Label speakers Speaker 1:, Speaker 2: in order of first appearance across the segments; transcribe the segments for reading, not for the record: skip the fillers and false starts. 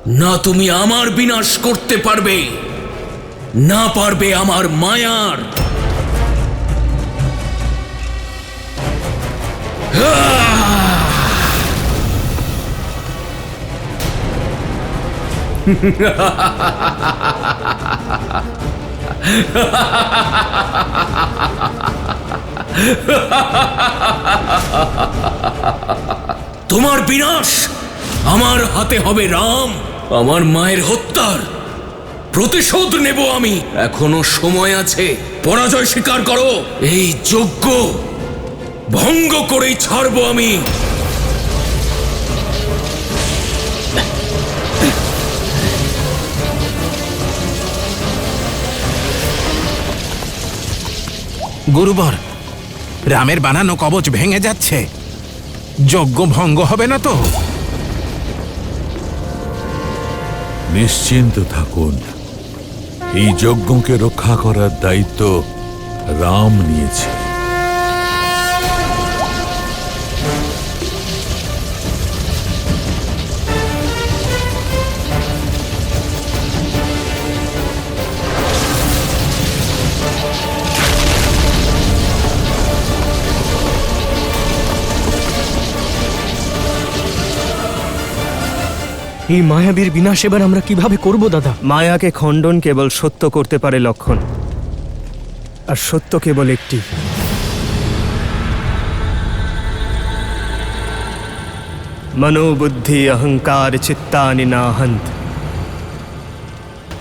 Speaker 1: না তুমি আমার বিনাশ করতে পারবে, না পারবে আমার মায়ার। তোমার বিনাশ আমার হাতে হবে রাম। আমার মায়ের হত্যার প্রতিশোধ নেব আমি। এখনো সময় আছে, পরাজয় স্বীকার করো। এই যজ্ঞ ভঙ্গ করেই ছাড়বো আমি।
Speaker 2: গুরুবর, রামের বানানো কবচ ভেঙে যাচ্ছে। যজ্ঞ ভঙ্গ হবে না তো?
Speaker 3: নিশ্চিন্ত থাকুন, এই যজ্ঞকে রক্ষা করার দায়িত্ব রাম নিয়েছে।
Speaker 4: এই মায়াবীর বিনাশ এবার আমরা কিভাবে করব দাদা?
Speaker 5: মায়াকে খণ্ডন কেবল সত্য করতে পারে লক্ষণ, আর সত্য কেবল একটি। मनोबुद्धि अहंकार चित्तानि नाहन्त,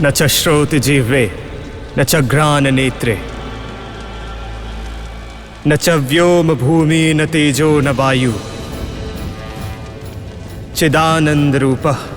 Speaker 5: न च श्रोति जिह्वे न च घ्राण नेत्रे, न च व्योम भूमि न तेजो न वायु, चिदानंद रूपः